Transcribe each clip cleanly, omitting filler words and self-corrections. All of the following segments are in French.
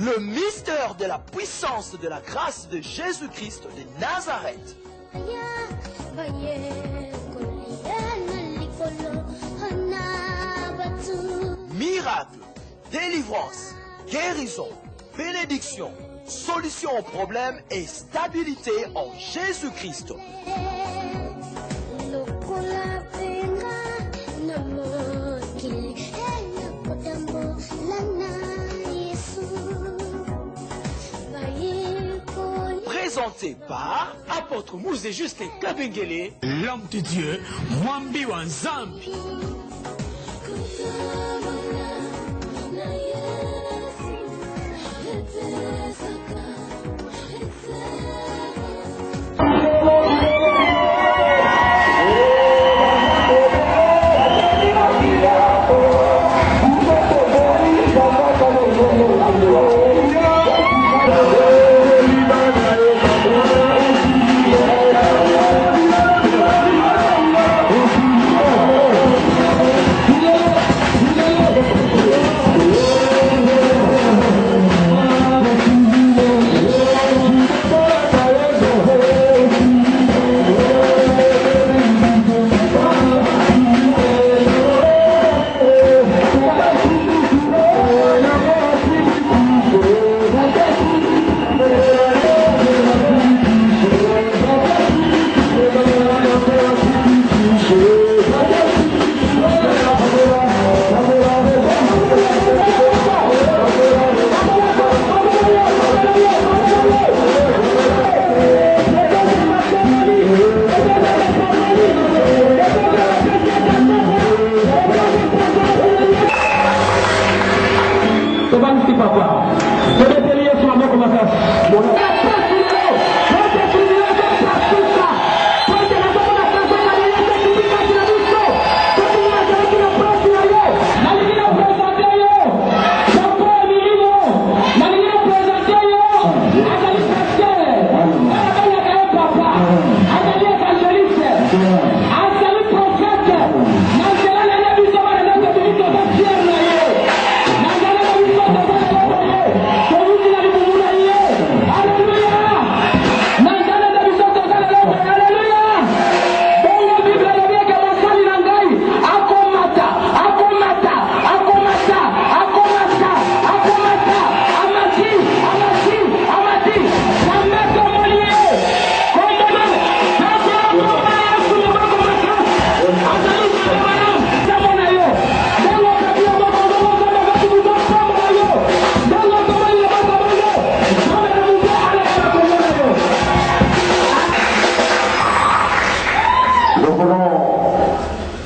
le mystère de la puissance de la grâce de Jésus-Christ de Nazareth. Miracle, délivrance, guérison, bénédiction, solution aux problèmes et stabilité en Jésus-Christ. Présenté par apôtre Mouzé Juste Kabengele, l'homme de Dieu, Mwambi Wanzambi.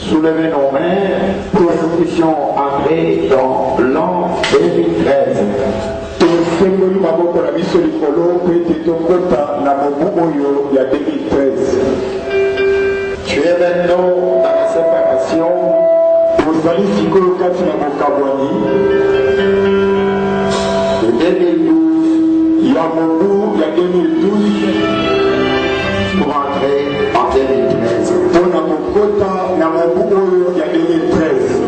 Soulevez nos mains pour que nous puissions entrer dans l'an 2013. Tu es maintenant dans la séparation pour de 2012. Il y a beaucoup, il y a 2012 pour entrer en 2013. Pour il y a 2013.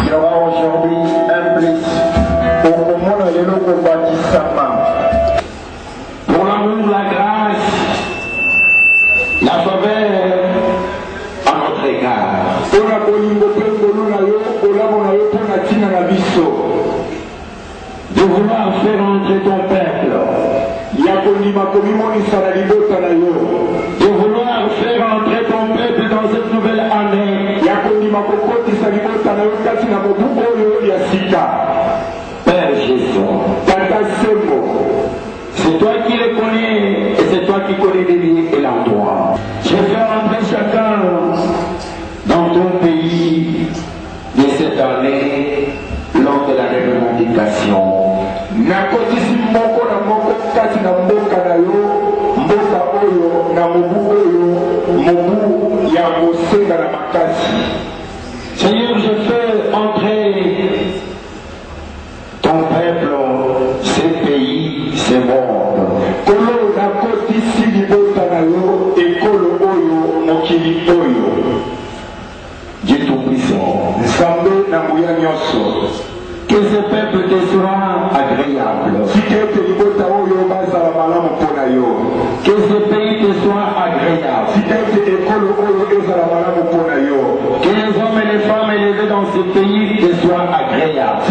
Il y aura aujourd'hui un plus pour le monde de nos bâtissements. Pour l'amour, la grâce, la faveur à notre égard. Pour la de vouloir faire entrer ton peuple. De vouloir faire entrer ton peuple dans cette nouvelle année. Père Jésus, c'est toi qui les connais et c'est toi qui connais les liens et l'endroit. Je vais faire entrer chacun dans ton pays de cette année lors de la revendication. Nakotisi moko na moko kati na mboka na yo, mboka oyo na mobu oyo, mobu ya mosenga na makasi. Seigneur, je fais entrer ton peuple, ce pays, ce monde. Kolo nakotisi libota na yo, ekolo oyo, mokili oyo. Dieu Tout-Puissant, Nzambe na nguya nyonso. Que ce peuple te soit agréable. Que ce pays te soit agréable. Que les hommes et les femmes élevés dans ce pays te soient agréables.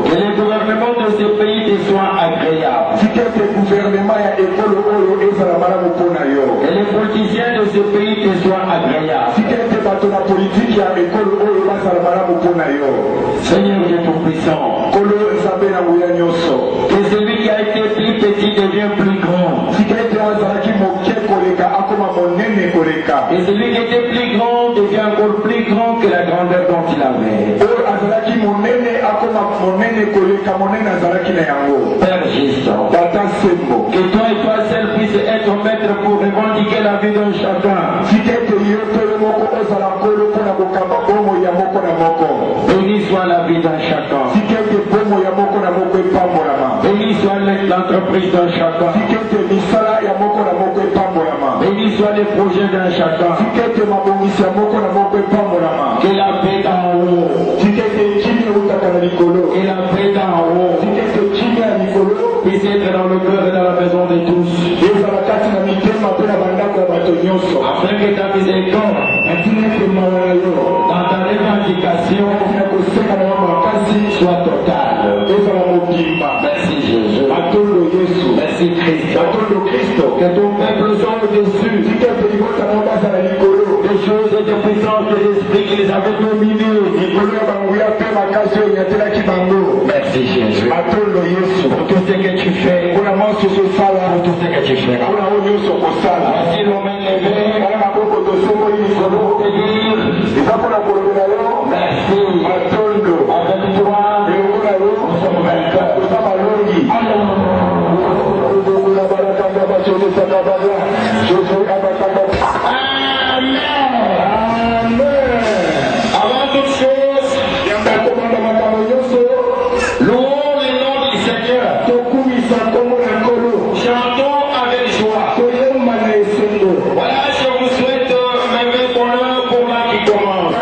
Que les gouvernements de ce pays te soient agréables. Que les politiciens de ce pays te soient agréables. Seigneur Dieu Tout-Puissant, que celui qui a été plus petit devient plus grand. Et celui qui était plus grand devient encore plus grand que la grandeur dont il avait. Père juste, que toi et toi seul puisses être maître pour revendiquer la vie d'un chacun. Béni soit la vie d'un chacun. Béni soit l'entreprise d'un chacun. Béni soit les projets d'un chacun. Que la paix d'en haut. Et la paix d'en haut puisse être dans le cœur et dans la maison de tous. Afin que ta miséricorde dans ta revendication soit totale. Merci Jésus. Merci Christ. Que ton peuple soit au-dessus des choses et des puissances de l'esprit qui les avait dominés. Merci Jésus. Pour tout ce que tu fais. Pour tout ce que tu feras. Voici nos mains levées. Pour te dire merci. Avec toi, nous sommes vainqueurs. Avant toute chose, louons le nom du Seigneur. Chantons avec joie. Voilà, je vous souhaite un merveilleux bonheur pour l'an qui commence.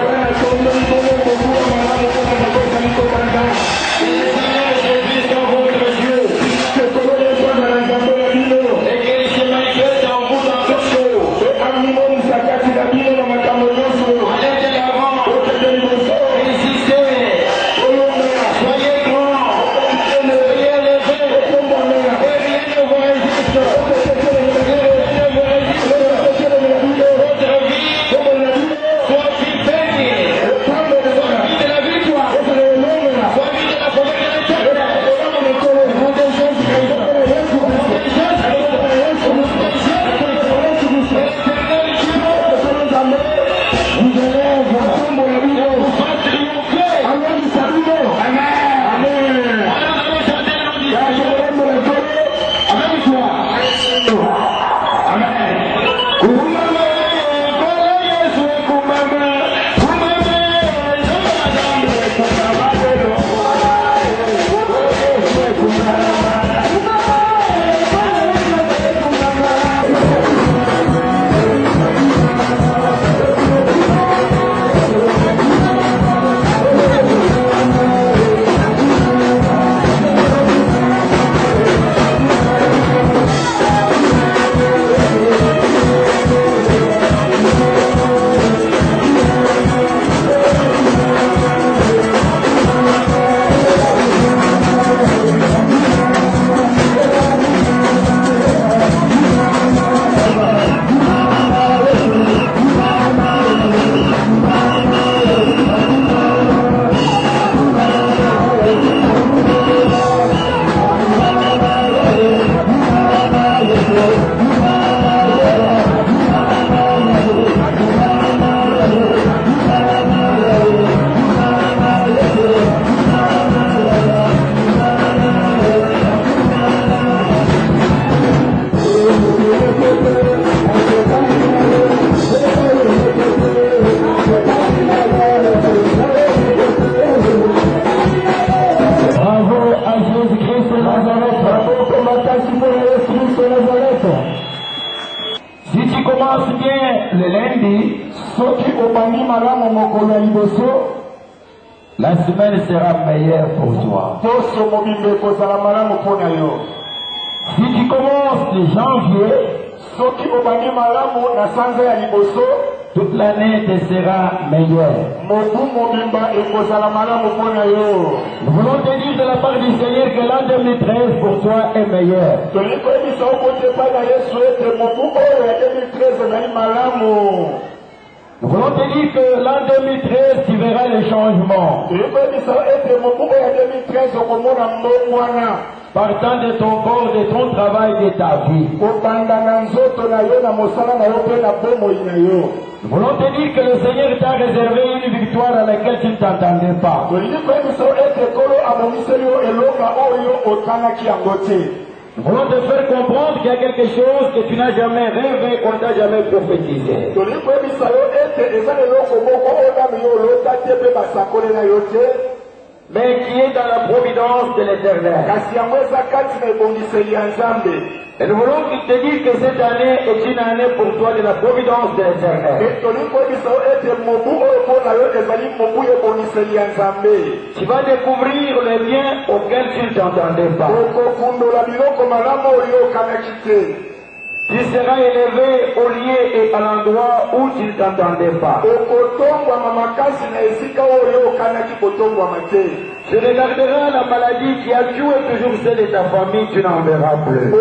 la semaine sera meilleure pour toi. Si tu commences de janvier, toute l'année te sera meilleure. Nous voulons te dire de la part du Seigneur que l'an 2013 pour toi est meilleur. Nous voulons te dire que l'an 2013 tu verras les changements. Partant de ton corps, de ton travail, de ta vie. Nous voulons te dire que le Seigneur t'a réservé une victoire à laquelle tu ne t'attendais pas. Nous voulons te faire comprendre qu'il y a quelque chose que tu n'as jamais rêvé, qu'on t'a jamais prophétisé. Mais qui est dans la providence de l'Éternel. Et nous voulons te dire que cette année est une année pour toi de la providence de l'Éternel. Tu vas découvrir les biens auxquels tu ne t'entendais pas. Tu seras élevé au lieu et à l'endroit où tu ne t'entendais pas. Tu regarderas la maladie qui a tué toujours celle de ta famille, tu n'en verras plus.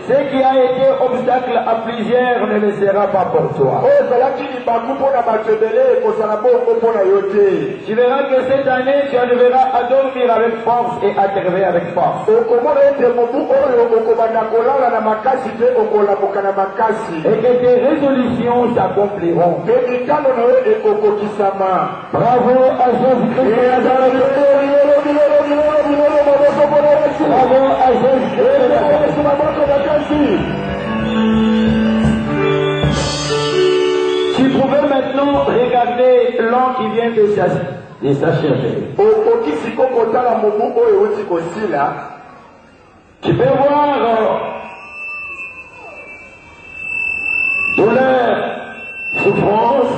Ce qui a été obstacle à plusieurs ne le sera pas pour toi. Tu verras que cette année, tu arriveras à dormir avec force et à te réveiller avec force. Et que tes résolutions s'accompliront. Bravo à Jésus-Christ. Bravo à Jésus-Christ. Tu pouvais maintenant regarder l'an qui vient de s'achever. Tu peux voir douleur, souffrance.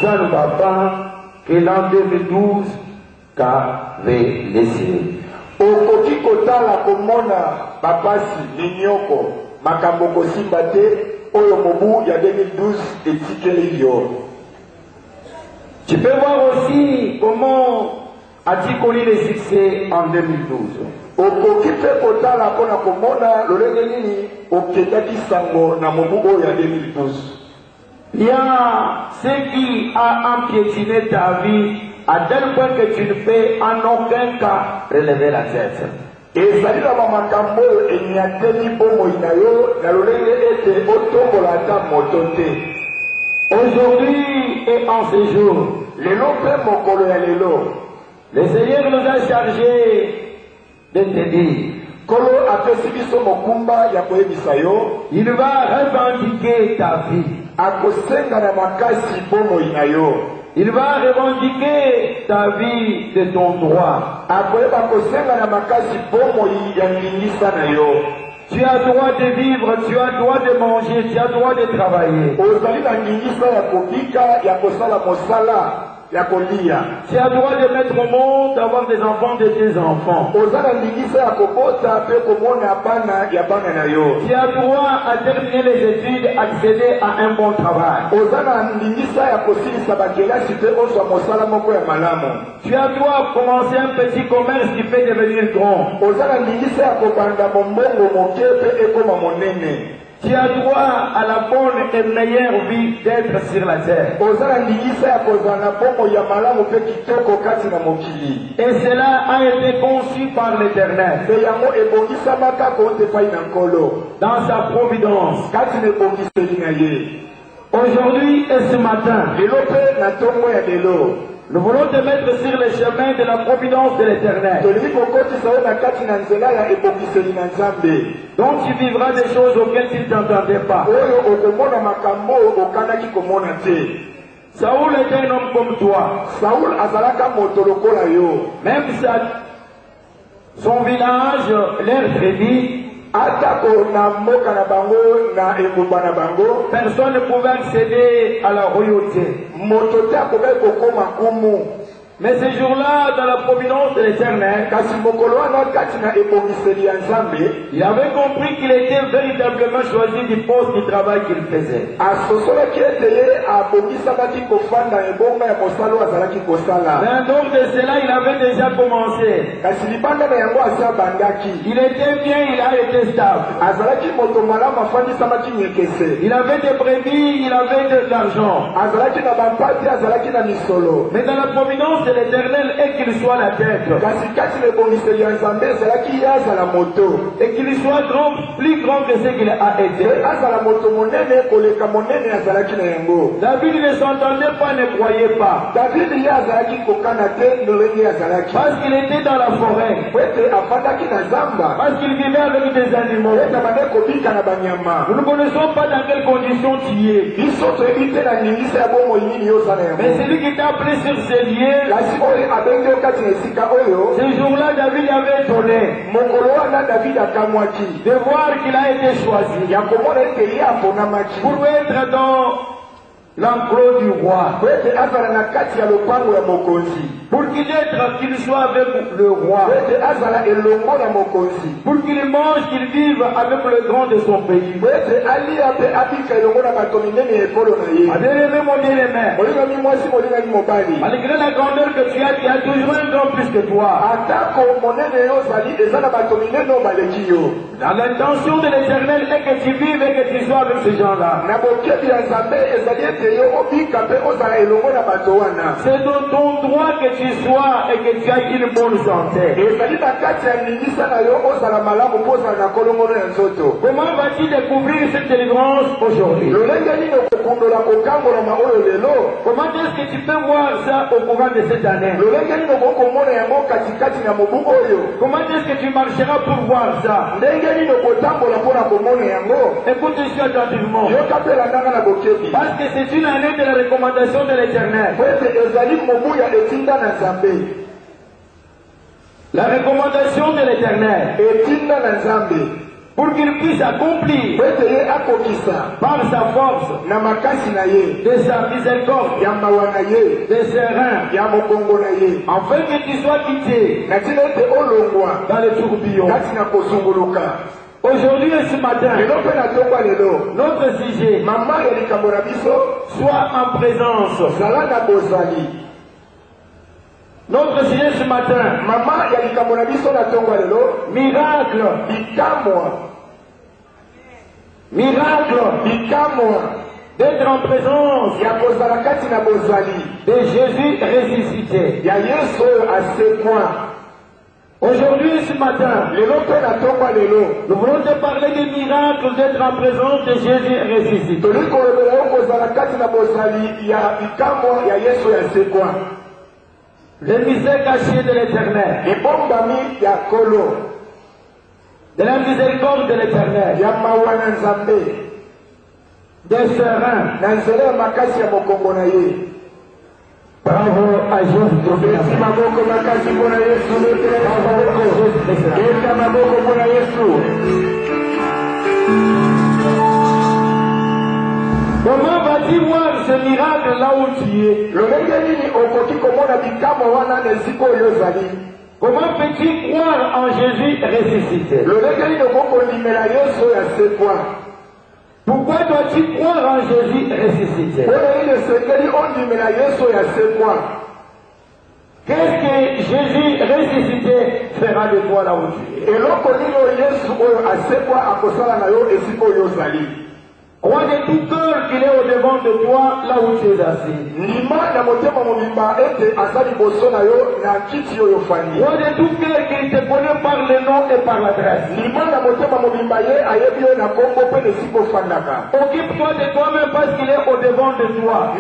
Ça ne va pas que l'an 2012 qu'avait laissé. Okoki kotala komona bapasi minyoko makambo kosimba te oyo mobu ya 2012 etikeli yo. Tu peux voir aussi comment as-tu connu le succès en 2012. Okoki pe kotala pona komona lolenge nini okendaki sango na mobu oyo ya 2012. Il y a ce qui a empiétiné ta vie à tel point que tu ne peux en aucun cas relever la tête. Aujourd'hui et en ce jour, le Seigneur nous a chargés de te dire, il va revendiquer ta vie. Il va revendiquer ta vie de ton droit. Tu as droit de vivre, tu as droit de manger, tu as droit de travailler. Tu as droit de mettre au monde, d'avoir des enfants de tes enfants. Tu as droit à terminer les études, accéder à un bon travail. Tu as droit à commencer un petit commerce qui peut devenir grand. Tu as droit à la bonne et meilleure vie d'être sur la terre. Et cela a été conçu par l'Éternel dans sa providence. Aujourd'hui et ce matin, nous voulons te mettre sur le chemin de la providence de l'Éternel. Donc tu vivras des choses auxquelles tu ne t'entendais pas. Saoul était un homme comme toi. Même son village, leur tribu, Personne ne pouvait accéder à la royauté. Mais ce jour-là, dans la providence de l'Éternel, il avait compris qu'il était véritablement choisi du poste du travail qu'il faisait. Mais donc de cela, il avait déjà commencé. Il était bien, il a été stable. Il avait des brebis, il avait de l'argent. Mais dans la providence de l'Éternel et qu'il soit la tête. Et qu'il soit plus grand que ce qu'il a été. David ne s'entendait pas, ne croyait pas. Parce qu'il était dans la forêt. Parce qu'il vivait avec des animaux. Nous ne connaissons pas dans quelles conditions tu es. Mais celui qui t'a appelé sur ses lieux, ce jour-là, David avait donné de voir qu'il a été choisi pour être dans l'enclos du roi, pour qu'il soit avec le roi, pour qu'il mange, qu'il vive avec le grand de son pays. Bien-aimé, mon bien-aimé, malgré la grandeur que tu as toujours un grand plus que toi. Dans l'intention de l'Éternel est que tu vives et que tu sois avec ces gens-là. C'est dans ton droit que tu sois et que tu aies une bonne santé. Comment vas-tu découvrir cette délivrance aujourd'hui? Comment est-ce que tu peux voir ça au courant de cette année? Comment est-ce que tu marcheras pour voir ça? Écoute-moi attentivement. Parce que c'est une année de la recommandation de l'Éternel. La recommandation de l'Éternel. Pour qu'il puisse accomplir par sa force, de sa miséricorde, de ses reins, afin que tu sois quitté dans le tourbillon. Aujourd'hui et ce matin, notre sujet soit en présence. Notre sujet ce matin, miracle, d'être en présence de Jésus ressuscité. Aujourd'hui, ce matin, nous voulons te parler des miracles d'être en présence de Jésus ressuscité. Le mystère caché de l'Éternel. De la miséricorde de l'Éternel. Des sereins. Bravo à Jésus. Comment vas-tu voir ce miracle là où tu es? Comment peux-tu croire en Jésus ressuscité? Pourquoi dois-tu croire en Jésus ressuscité? Qu'est-ce que Jésus ressuscité fera de toi là où tu es? Crois de tout cœur qu'il est au devant de toi là où tu es assis. Crois de tout cœur qu'il te connaît par le nom et par l'adresse. Occupe-toi de toi-même parce qu'il est au devant de toi.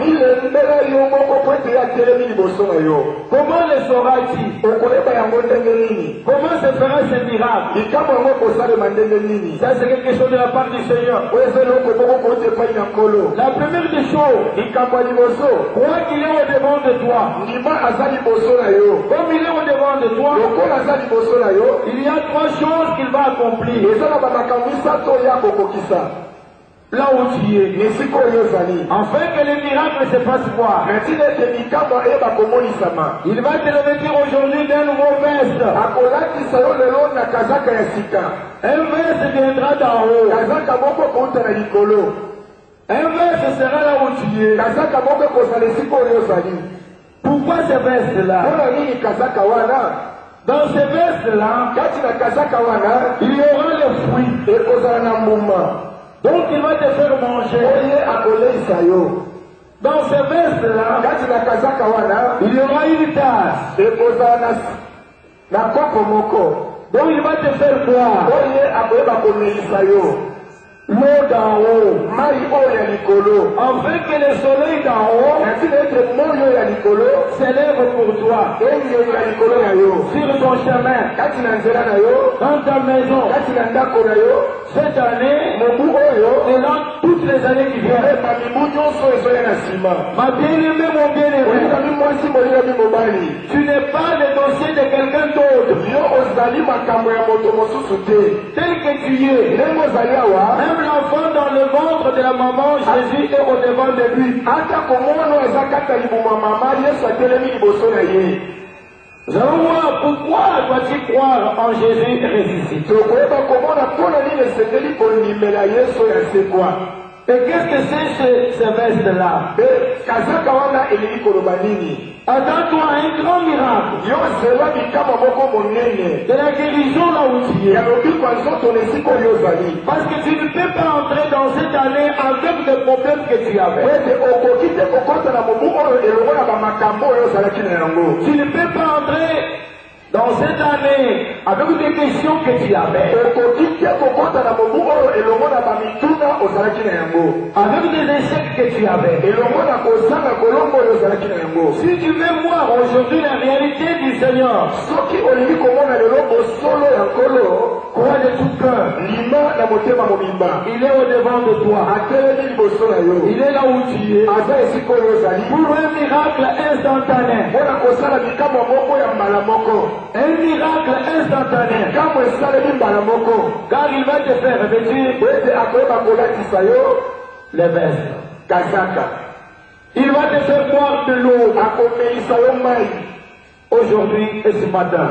Comment le sauras-tu? Comment se fera ce miracle? Ça c'est quelque chose de la part du Seigneur. La première quelque chose, crois qu'il est au devant de toi. Comme il est au devant de toi, il y a 3 choses qu'il va accomplir. Là où tu es, afin que les miracles se passent voir. Il va te revêtir aujourd'hui d'un nouveau veste. Un veste viendra d'en haut. Un veste sera là où tu es. Pourquoi ce veste-là? Dans ce veste-là, il y aura le fruit. Donc il va te faire manger. Dans ce veste-là, il y aura une tasse. Donc il va te faire boire. L'eau d'en haut, afin que le soleil d'en haut s'élève pour toi sur ton chemin, dans ta maison, cette année et dans toutes les années qui viennent. Ma bien-aimée, mon bien-aimé, tu n'es pas le dossier de quelqu'un d'autre. Tel que tu es, même l'enfant dans le ventre de la maman, Jésus est au devant de lui. Nous allons voir pourquoi dois-tu croire en Jésus ressuscité. Et qu'est-ce que c'est ce veste-là? Attends-toi un grand miracle. De la guérison là où tu es. Parce que tu ne peux pas entrer dans cette année avec des problèmes que tu avais. Tu ne peux pas entrer dans cette année avec des questions que tu avais. Avec des échecs que tu avais. Si tu veux voir aujourd'hui la réalité du Seigneur, crois de tout cœur. Il est au devant de toi. Il est là où tu es. Pour un miracle instantané. Un miracle instantané. Car il va te faire revêtir les vestes. Il va te faire boire de l'eau. Aujourd'hui et ce matin.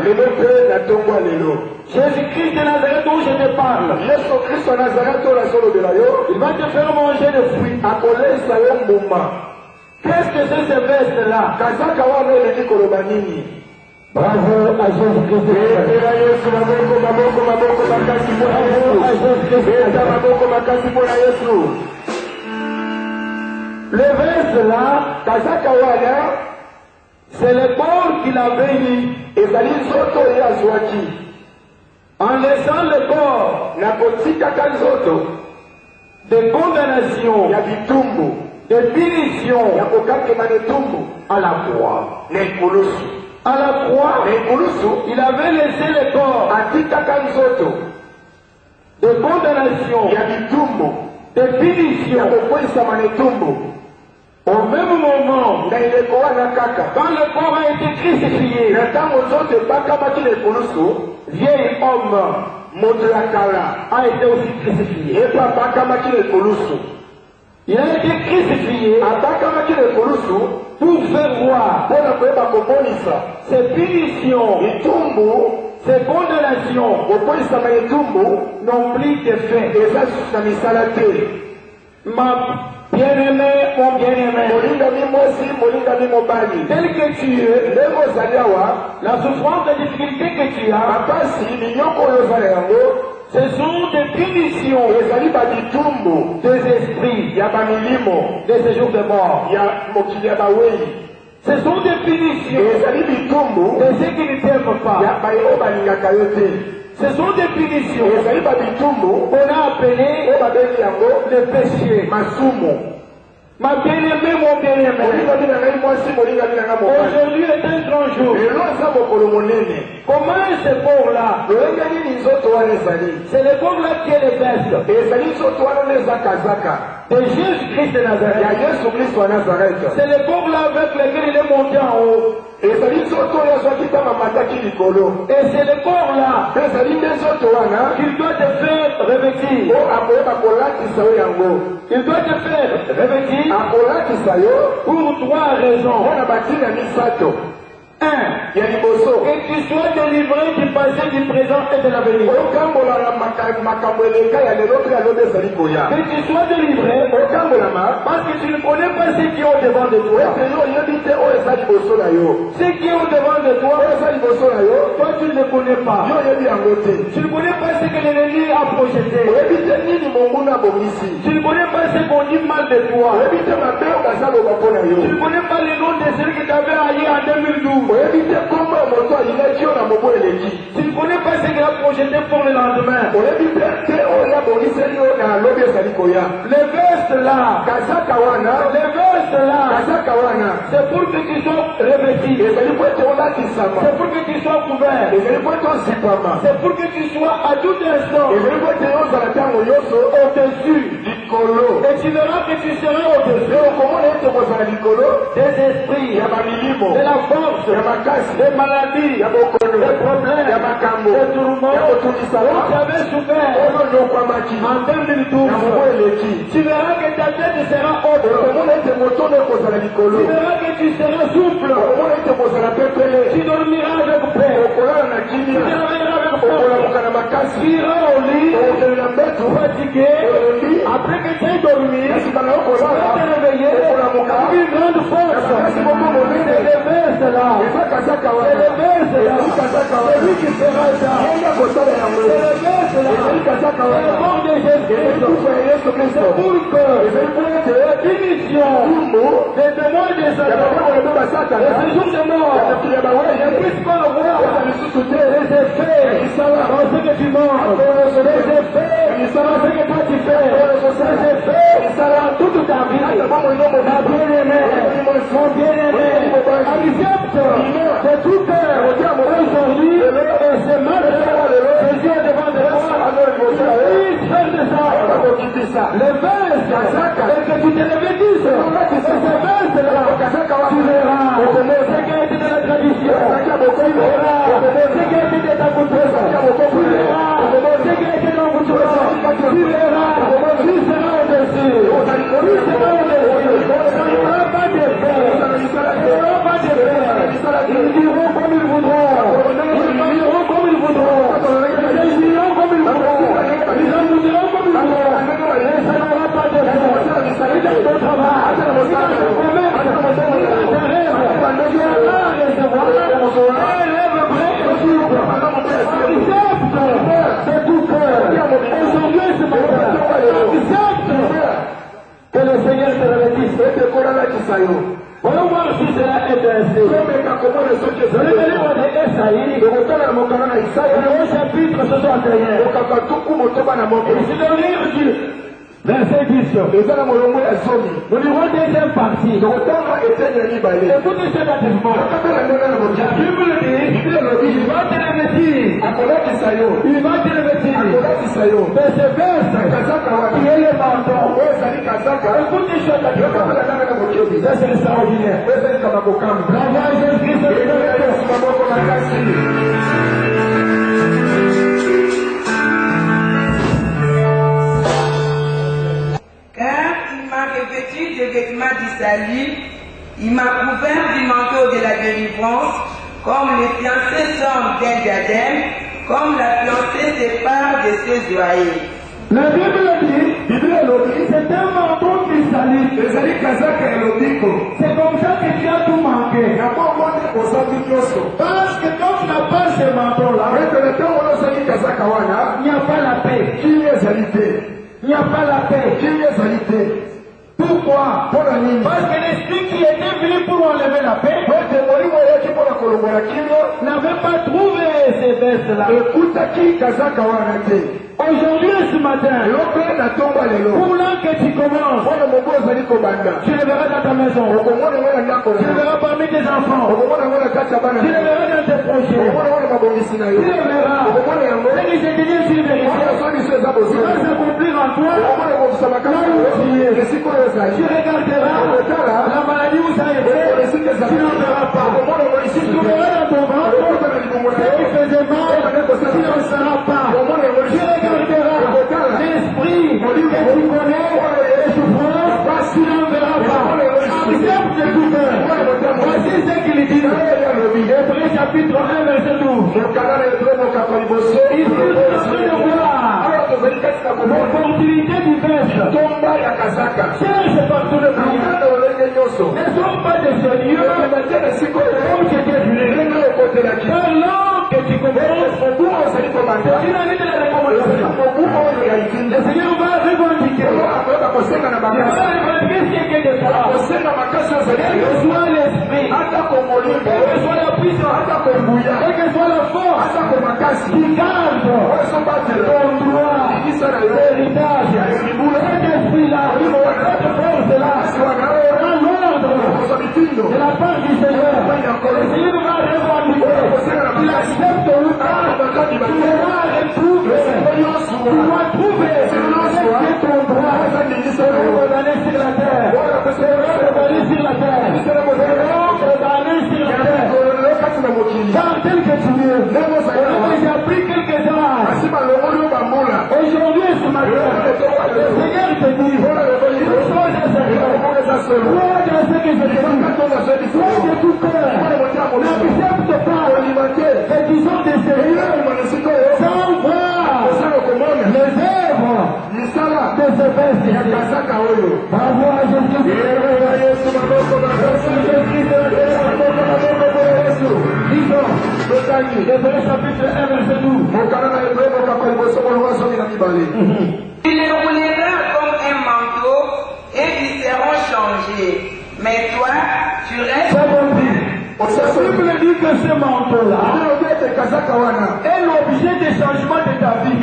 Jésus-Christ de Nazareth dont je te parle. Il va te faire manger le fruit. Qu'est-ce que c'est ce veste-là? Bravo à Jésus-Christ. Le veste là, c'est le corps qu'il avait mis. En laissant le corps de condamnation, de punition à la croix. À la croix, il avait laissé le corps de condamnation, de punition. Au même moment, quand le corps a été crucifié, vieil homme a été aussi crucifié. Il a été crucifié pour faire voir ces punitions, ces condamnations n'ont plus de fin. Ma bien-aimé, mon bien-aimé, tel que tu es, la souffrance, la difficulté que tu as, ce sont des punitions des esprits, des séjours de mort. Ce sont des punitions de ceux qui ne t'aiment pas. Ce sont des punitions qu'on a appelées le péché. Ma bien-aimée, mon bien-aimé, aujourd'hui est un grand jour. Comment est ce corps-là? C'est le corps-là qui est le veste. De Jésus-Christ de Nazareth. C'est le corps-là avec lequel il est monté en haut. Et c'est le corps-là qu'il doit te faire revêtir. Il doit te faire revêtir pour trois raisons. Un, que tu sois délivré du passé, du présent et de l'avenir. Que tu sois délivré parce que tu ne connais pas ce qui est au devant de toi. Ce qui est au devant de toi, toi tu ne le connais pas. Tu ne connais pas ce que l'ennemi a projeté. Tu ne connais pas ce qu'on dit mal de toi. Tu ne connais pas les noms de celui qui t'avait haï en 2012. Tu ne connais pas ce qu'il a projeté pour le lendemain. Le veste là, c'est pour que tu sois revêtu. C'est pour que tu sois couvert. C'est pour que tu sois à tout instant au-dessus. Et tu verras que tu seras au-dessus des esprits, de la force, des maladies, des problèmes, des tourments dont tu avais souffert en 2012. Tu verras que ta tête sera haute. Tu verras que tu seras souple. Tu dormiras avec paix. Tu travailleras avec force. Tu iras au lit fatigué. Après que tu aies dormi, tu vas te réveiller avec une grande force. C'est le verset là. C'est le verset là. C'est lui qui fera ça. C'est le verset là. C'est le corps de Jésus. C'est pour que la punition des démons et des Satan, et ce jour de mort, ne puisse pas avoir les effets dans ce que tu manges, les effets dans ce que toi tu fais, les effets dans toute ta vie. Ma bien-aimée, mon bien-aimé, accepte de tout cœur aujourd'hui et ce matin, Jésus est devant de toi. Il fait de ça. Le verset, et que tu te revêtisses, et ce verset-là, tu verras ce qui a été de la tradition, tu verras ce qui a été de ta coutume, tu verras ce qui a été de l'envoûtement, tu verras, tu seras au-dessus, tu seras au-dessus, il n'y aura pas de paix, il n'y aura pas de paix, ils diront comme ils voudront, ils diront comme ils voudront, ils diront comme ils voudront, ils en voudront comme ils voudront, mais ça n'aura pas de paix, il y a ton travail, il y a ton commerce, il y a tes rêves, tu vas recevoir un rêve vrai et souple, accepte de tout cœur, aujourd'hui ce matin, accepte que le Seigneur te revêtisse. Voyons voir si cela est ainsi. Dans le livre d'Esaïe, au chapitre 61, et c'est le livre du verset 10. Nous lirons deuxième partie. Écoutez cet attention. La Bible dit, il va te revêtir. Il va te revêtir. Mais ce verset, qui est le menton. Écoutez cet attention. C'est extraordinaire. Bravo à Jésus-Christ. Car il m'a revêtu des vêtements du salut, il m'a couvert du manteau de la délivrance, comme les fiancés sortent d'un diadème, comme la fiancée sépare de ses joyeux. La Bible dit, c'est un manteau qui salit. C'est comme ça que tu as tout manqué. Parce que quand tu n'as pas ce manteau-là, il n'y a pas la paix. Il n'y a pas la paix. Pourquoi? Parce que l'esprit qui était venu pour enlever la paix n'avait pas trouvé ces vestes-là. Aujourd'hui et ce matin, pour l'an que tu commences, tu le verras dans ta maison, tu le verras parmi tes enfants, tu kati ya bana. Tu le verras dans tes projets. Okomona mabongisi na yo. Tu le verras. Okomona yango. Et que c'est Dieu sur vérité. Ça va s'accomplir en toi. Tu regarderas la maladie où ça a été. Tu n'en verras pas. Tu trouveras dans ton ventre ce qui faisait mal. Tu n'en seras pas. Tu regarderas l'esprit que tu connais, les souffrances. Tu n'en verras pas. Accepte de tout cœur. Voici ce qu'il dit. Hébreux chapitre 1 verset 12. Ici, nous sommes en train de voir l'opportunité du pêche. Cherche partout le pays. Ne sois pas des sérieux comme tu étais juré. Car l'homme que tu commences, c'est une année de la recommandation. Le Seigneur va revendiquer. Il va revendiquer ce qui est de toi. Quel que soit l'esprit, quelle que soit la puissance, quelle que soit la force qui garde ton droit, l'héritage, cet esprit-là, cette force-là, dans l'ordre de la part du Seigneur. Le Seigneur va revendiquer. Tu l'acceptes ou pas, tu devras retrouver. Tu dois trouver ton droit. C'est redonné sur la terre. C'est redonné sur la terre. C'est redonné sur la terre. Car tel que tu veux, j'ai appris quelques heures. Aujourd'hui et ce matin, le Seigneur te dit, une chose est certaine. Crois dans ce que je te dis. Crois de tout cœur. N'accepte pas que tu sois des sérieux sans voir les œuvres de ce père. Bravo à Jésus-Christ. Hébreux chapitre 1 verset 12. Il les roulera comme un manteau et ils seront changés. Mais toi, tu restes. La Bible dit que ce manteau-là est l'objet des changements de ta vie.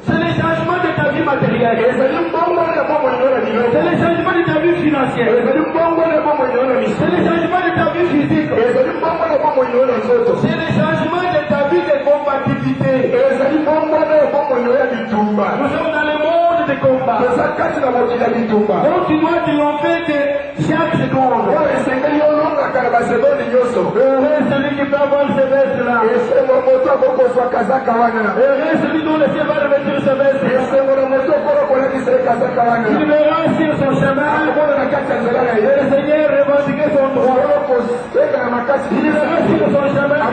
C'est le changement de ta vie matérielle. C'est le changement de ta vie financière. C'est le changement de ta vie physique. C'est le changement de ta vie de combativité. Nous sommes dans le monde de combat. Donc tu dois triompher de chaque seconde. Heureux celui qui peut avoir ce veste-là. Heureux celui dont le ciel va revêtir ce veste. Il verra sur son chemin et le Seigneur revendiquer son droit. Il verra sur son chemin la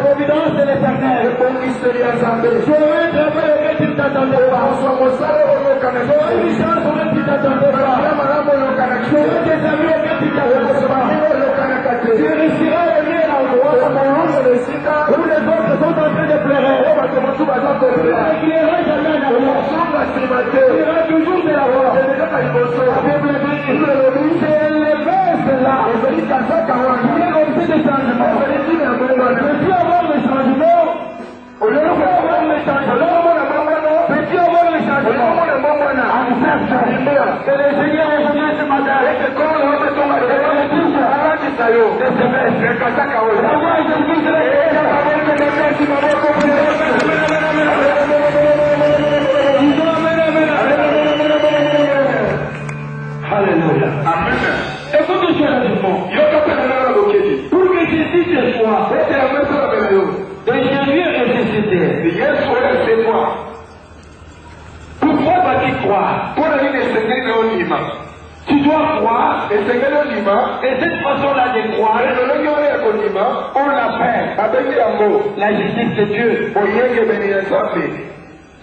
providence de l'Éternel. Tu auras un travail auquel tu ne t'attendais pas. Tu auras une chance auquel tu ne t'attendais pas. Tu auras des amis auxquels tu ne t'attendais pas. Tu réussiras à aimer l'endroit où les autres sont en train de pleurer. Tu n'iras jamais en arrière. Tu iras toujours de l'avant. La Bible dit, c'est le verset là qui est l'objet de changement. Veux-tu avoir le changement? Veux-tu avoir le changement? Veux-tu avoir le changement? Accepte que le Seigneur est venu ce matin. Alléluia. Écoute sérieusement. Pour que Jésus te soit, de Jésus ressuscité. Pourquoi vas-tu croire? Tu dois croire, et cette façon-là de croire, on l'appelle la justice de Dieu.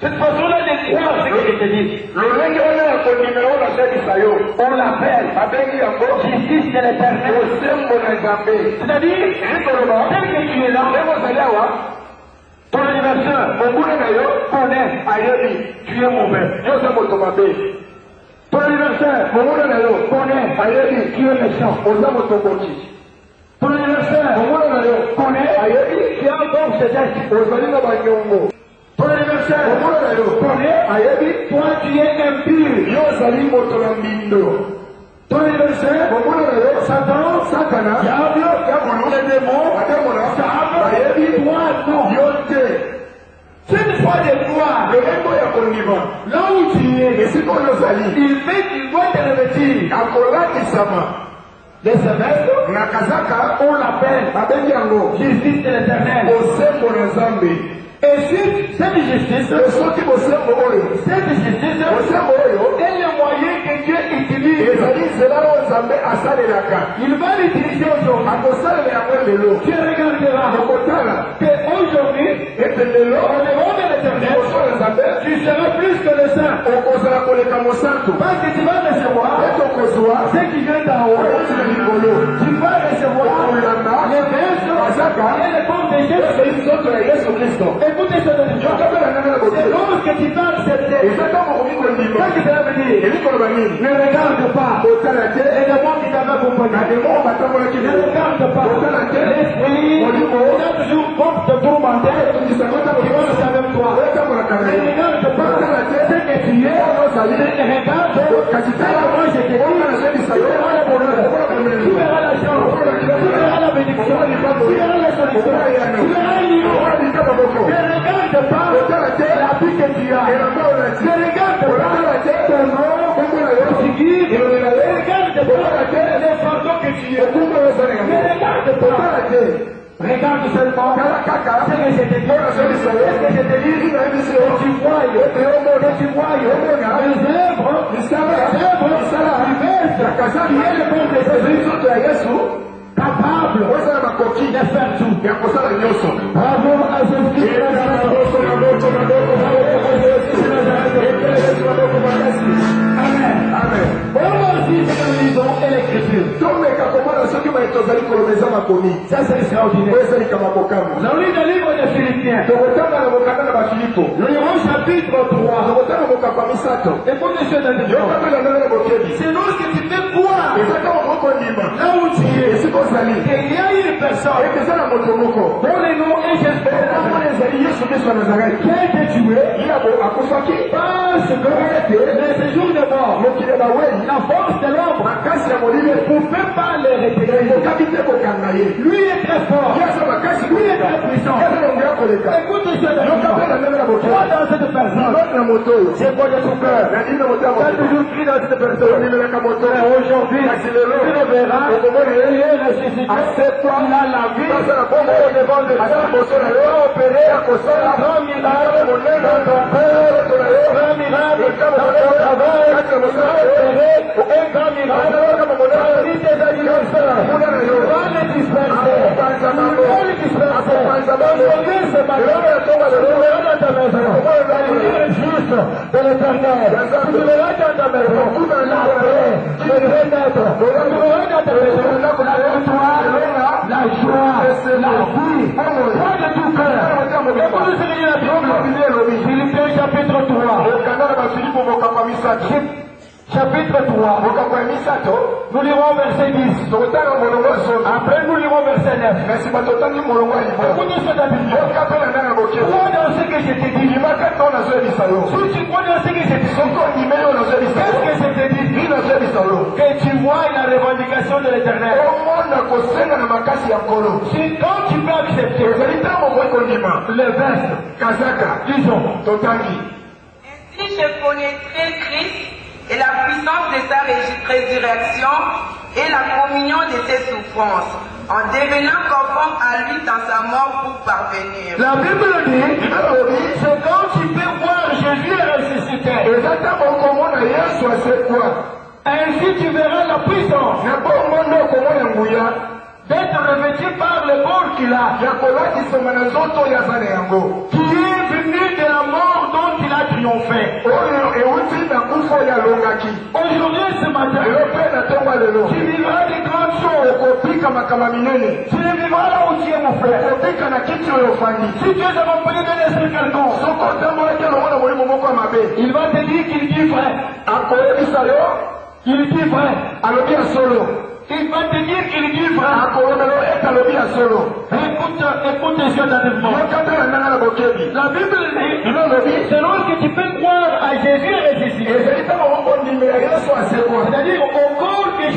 Cette façon-là de croire ce que je te dis, on l'appelle justice de l'Éternel. C'est-à-dire, tel que tu es là, ton anniversaire, connaît, tu es mauvais. Ton anniversaire, connaît, tu es méchant. Ton anniversaire, connaît, tu as encore ce geste. Ton anniversaire, connaît, toi tu es impur. ton adversaire, Satan, Satana, diable, les démons, toi, non. C'est une foi de gloire. Là où tu es, il doit te revêtir. Les semestres, on l'appelle justice de l'éternel. Et si cette justice, est le moyen que Dieu utilise. Il va l'utiliser aujourd'hui. Tu regarderas qu'aujourd'hui, au devant de l'éternel, tu seras plus que le saint. Parce que tu vas recevoir ce qui vient d'en haut. Tu vas recevoir les verses et les corps de Jésus. Écoutez ce que je dis. C'est lorsque tu vas accepter. Qu'est-ce que ça veut dire? Ne regarde pas. Et le monde qui t'avait accompagné. Ne regarde pas. L'esprit, il a toujours porte de tourmenter. Il va rester avec toi. Ne regarde pas. Ce que tu es. Regarde. Moi je te dis. Tu verras le bonheur. Tu verras la chance. Tu verras la bénédiction. Tu verras la solution. Tu verras l'union. Ne regarde pas la vie que tu as. Ne regarde pas ton nom, ton figure. Ne regarde pas les fardeaux que tu as. Ne regarde pas. Regarde seulement ce que je te dis. Ce que je te dis, que tu vois les œuvres diverses qui est le monde de Jésus. Capable de faire tout. Bravo à Jésus-Christ. Amen. Amen. On va aussi ce que nous lisons et l'écriture. Ça c'est extraordinaire. Nous lisons le livre de Philippiens. Nous lisons chapitre 3. Écoutez ce que dit. C'est lorsque tu fais croire là où tu es. Il y a une personne dont le nom est Jésus qui a été tué parce que le séjour de mort, la force de l'ombre ne pouvait pas le retenir. Lui est très fort, lui est très puissant. Écoutez ce que toi dans cette personne, c'est quoi de son cœur. Tu as toujours cru dans cette personne. Aujourd'hui, tu le verras. Accepte-toi, il a la vie, au devant de Dieu, opérer un grand miracle dans ton cœur, un miracle dans ton travail, opérer un grand miracle parmi tes anniversaires. Tu vas les disperser, aujourd'hui ce matin, tu verras dans ta maison, la lumière juste de l'éternel, tu verras dans ta maison, la paix, tu verras dans ta maison, la victoire, la joie, la vie, toi de tout cœur. Écoutez ce qu'il y a dit. Philippiens chapitre 3. Chapitre 3. Nous lirons verset 10. Après nous lirons verset 9. Écoutez ce que dit. Crois dans ce que je t'ai dit. Si tu crois dans ce que je t'ai dit, qu'est-ce que je t'ai dit? Que tu vois la revendication de l'éternel. Si quand tu peux accepter le verset, disons, ainsi je connaîtrai Christ et la puissance de sa résurrection et la communion de ses souffrances, en devenant conforme à lui dans sa mort pour parvenir. La Bible dit, c'est quand tu peux voir Jésus ressuscité. Ainsi tu verras la puissance d'être revêtu par le corps qu'il a, qui est venu de la mort dont il a triomphé. Aujourd'hui, ce matin, tu vivras des grandes choses. Tu les vivras là où tu es, mon frère. Si tu es accompagné d'un esprit quelconque, il va te dire qu'il dit vrai. Il dit vrai. Il va te dire qu'il dit vrai. Écoute ce attentivement. La Bible dit, c'est lorsque tu peux croire à Jésus ressuscité. C'est-à-dire au corps que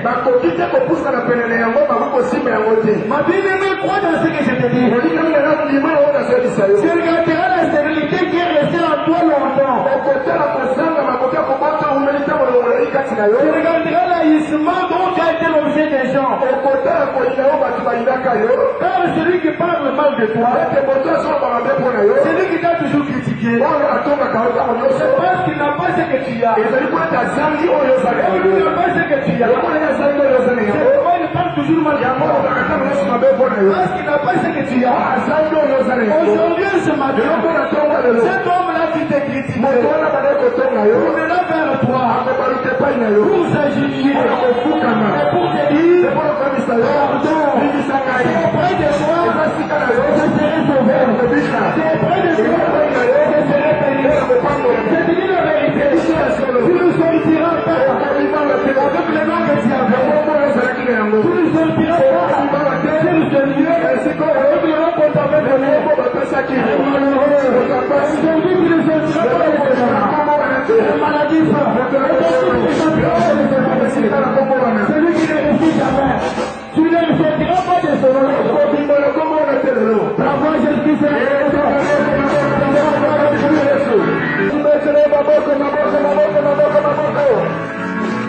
bakoki te kopusa na pene na yango bakoki kosimba yango te. Ma bien-aimée, crois dans ce que je te dis. olingi na ndima oyo nasalisa yo. Tu regarderas la stérilité qui est restée en toi longtemps. okotala kozanga makoki ya kobota umeli ntango longolai kati na yo. Tu regarderas l'haïssement dont tu as été l'objet des gens. okotala kolinga yo bato balingaka yo. Car celui qui parle mal de toi, ete moto asoloba mabe mpo na yo. celui qui t'a toujours critiqué, oyo atongaka yo ntango nyonso. c'est parce qu'il n'a pas ce que tu as. ezali po ete azangi oyo ozali Et lui n'a pas ce que tu as. yango ndenge azangi oyo ozali C'est yango. pourquoi il parle toujours mal de yango toi. olobaka ntango nyonso mabe mpo na yo. Parce qu'il n'a pas ce que tu as. azangi oyo ozali yango. Aujourd'hui, ce matin, eloko na tonga lelo. cet homme-là qui t'a critiqué, moto wana bandaki kotonga yo. tournera vers toi akobaluka epai na yo. pour s'agenouiller oyo kofukama. et pour te dire, epo lokomisa yo. pardon, bimisa ngai. c'est auprès de toi, eza sika na yo. je serai sauvé. kobika. C'est auprès de toi, je serai béni. Je te dis la vérité, tu ne sortiras pas avec les noms que tu avais. Tu ne sortiras pas sur ce lieu avec les noms qu'on t'avait donné. Aujourd'hui, tu ne sortiras pas avec les noms. Les maladies celui qui ne réussit jamais. Tu ne sortiras pas de ce nom. Bravo,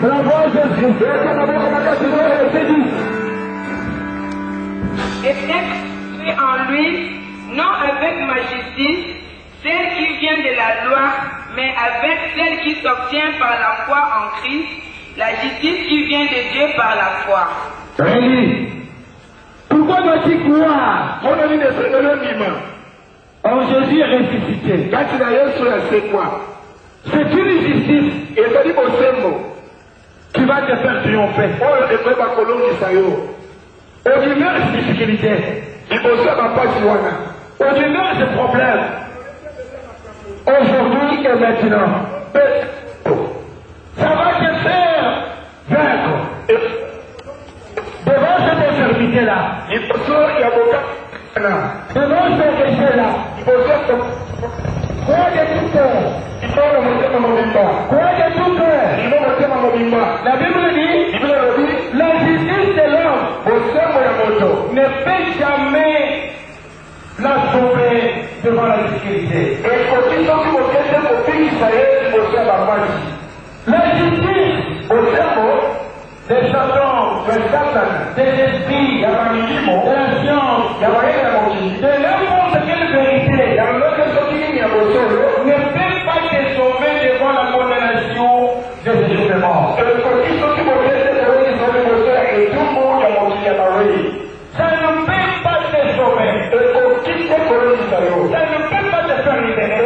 Jésus-Christ. Bravo, Jésus-Christ. Et être en lui, non avec ma justice, celle qui vient de la loi, mais avec celle qui s'obtient par la foi en Christ, la justice qui vient de Dieu par la foi. Rémi, pourquoi dois-tu croire en Jésus ressuscité? C'est une justice qui va te faire triompher. Au-delà de ces difficultés, au-delà de ces problèmes, aujourd'hui et maintenant, ça va te faire vaincre devant cette infirmité-là, devant ce péché-là. Crois de tout cœur. Crois de tout cœur. La Bible dit, la justice de l'homme ne peut jamais la sauver devant la difficulté. La justice des Satan, des esprits, de la science, de n'importe quelle vérité, ne peut pas te sauver devant la condamnation de Jésus mort. Ça ne peut pas te sauver. Ça ne peut pas te faire libérer.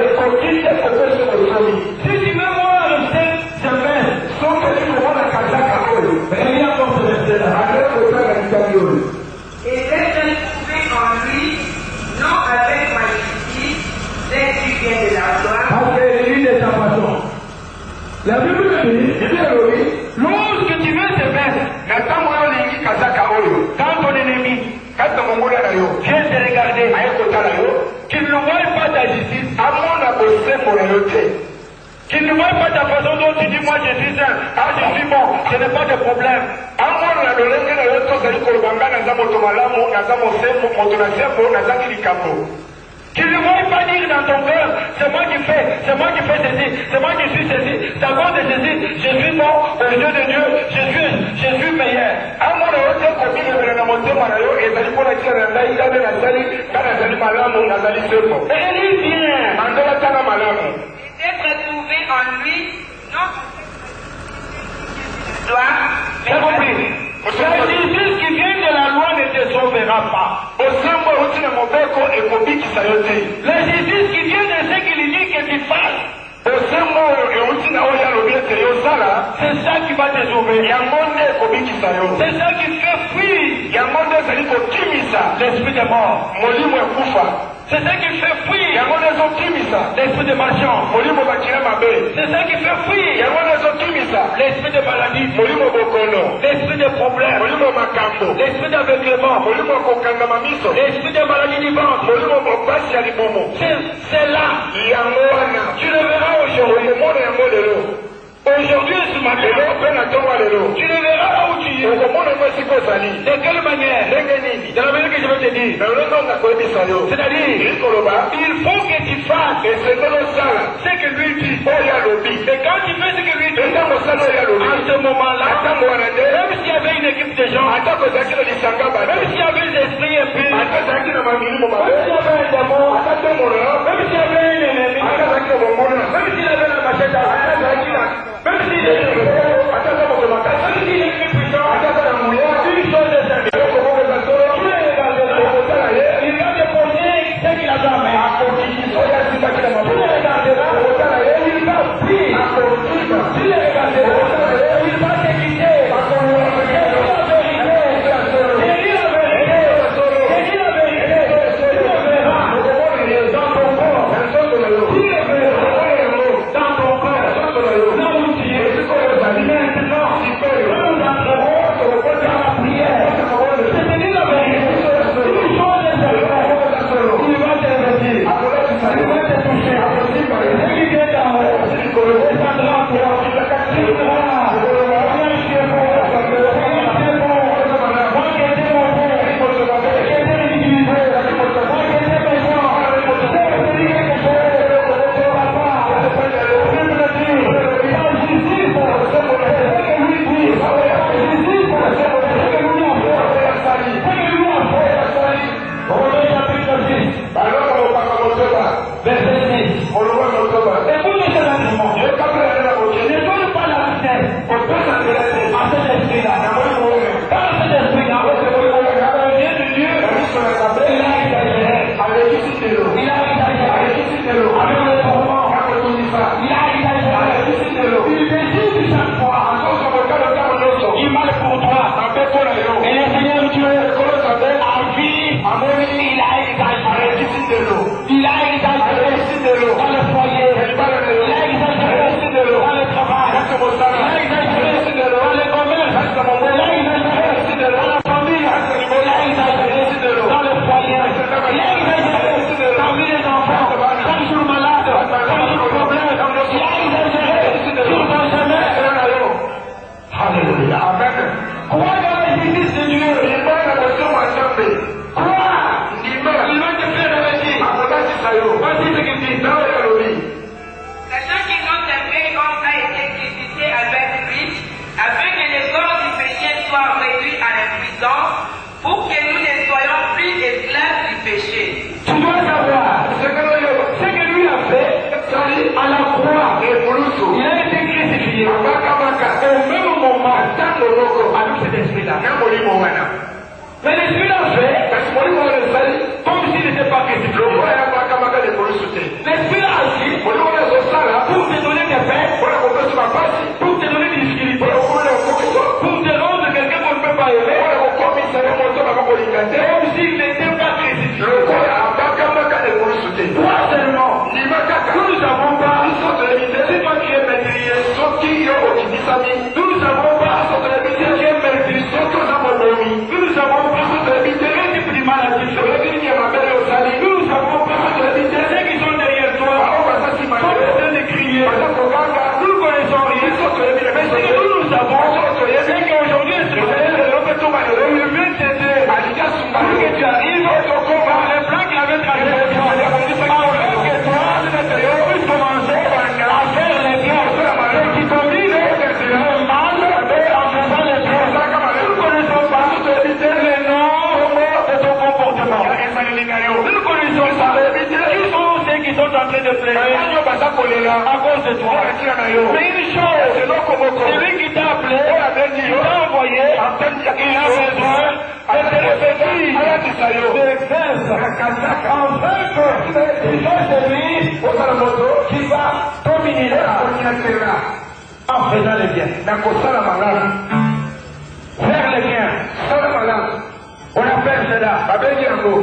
Si tu veux voir cette semaine, reviens encore ce verset-là. Et d'être trouvé en lui, non avec ma justice, celle qui vient de la loi. Parce que lui n'est pas façon. La Bible dit, lorsque tu veux te mettre, quand ton ennemi vient te regarder, qu'il ne voit pas ta justice, qu'il ne voit pas ta façon dont tu dis, moi je suis saint, ah je suis bon, ce n'est pas de problème. Qu'il ne voit pas dire dans ton cœur, c'est moi qui fais ceci, c'est moi qui suis ceci, c'est à cause de ceci, je suis bon aux yeux de Dieu, je suis meilleur. Et il vient. D'être trouvé en lui, non J'ai compris. La justice qui vient de la loi ne te sauvera pas. La justice qui vient de ce qu'il dit que tu fasses, c'est ça qui va te sauver. C'est ça qui fait fuir l'esprit de mort. C'est ça qui fait fuir l'esprit de marchand. C'est ça qui fait fuir l'esprit de maladie, l'esprit de problème, l'esprit d'aveuglement, l'esprit de maladie du ventre. C'est là. Tu le verras aujourd'hui. Aujourd'hui, ce matin, tu le verras là où tu es. De quelle manière? De la manière que je vais te dire. C'est-à-dire, il faut que tu fasses ce que lui dit. Et quand tu fais ce que lui dit, à ce moment-là, même s'il y avait une équipe de gens, même s'il y avait des esprits impurs, même s'il y avait un démon, même s'il y avait un ennemi, même s'il y avait la machette à même s'il est plus puissant, une chose est certaine. Il va déposer ce qu'il a dans la main. Tu le regarderas, il va prier. Tu le regarderas, il va te quitter. Pour que nous ne soyons plus esclaves du péché. Tu dois savoir ce que lui a fait à la croix. Il a été crucifié. Au même moment, avec cet esprit-là. Mais l'esprit l'a fait comme s'il n'était pas crucifié. L'esprit l'a agi pour te donner des paix, pour te donner des difficultés, pour te rendre quelqu'un qu'on ne peut pas aimer. Comme s'il n'était pas crucifié. Toi seulement. Nous ne savons pas. C'est toi qui es meurtrier. Nous ne savons pas. C'est qui est meurtrier. Nous ne savons pas. Quel type de maladie. Nous ne savons pas. Ceux qui sont derrière toi sont en train de crier. Nous ne connaissons rien. Mais ce que nous savons, c'est qu'aujourd'hui, il veut t'aider. Pour que tu arrives par le plan qu'il avait tracé. Afin que toi, puisses commencer à faire les biens. Et qui combine le mal en faisant les biens. Nous ne connaissons pas les noms de ton comportement. Nous ne connaissons pas qui sont ceux qui sont en train de pleurer à cause de toi. Mais une chose, celui qui t'a appelé, qui t'a envoyé, il a besoin de te répéter, de faire en fait que tu sois celui qui va dominer en faisant le bien. Faire le bien. On appelle cela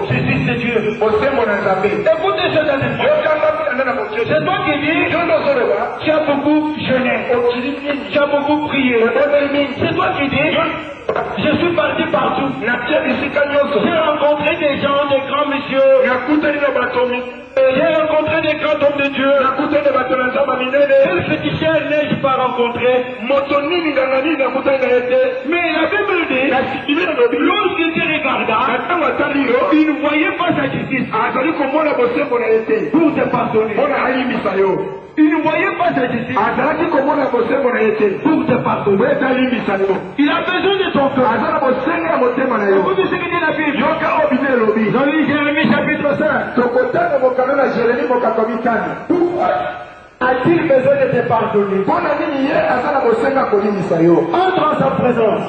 justice de Dieu. Écoutez ce Dieu. C'est toi qui dis, tu as beaucoup jeûné, tu as beaucoup prié. C'est toi qui dis, je suis parti partout. J'ai rencontré des gens, des grands messieurs. J'ai rencontré des grands hommes de Dieu. Quel féticheur n'ai-je pas rencontré? Mais la Bible dit, lorsqu'il te regarda, il ne voyait pas sa justice pour te pardonner. Il ne voyait pas sa justice pour te pardonner. Il a besoin de ton cœur. Écoutez ce que dit la Bible. Dans Jérémie chapitre 5. Pourquoi a-t-il besoin de te pardonner? Entre en sa présence.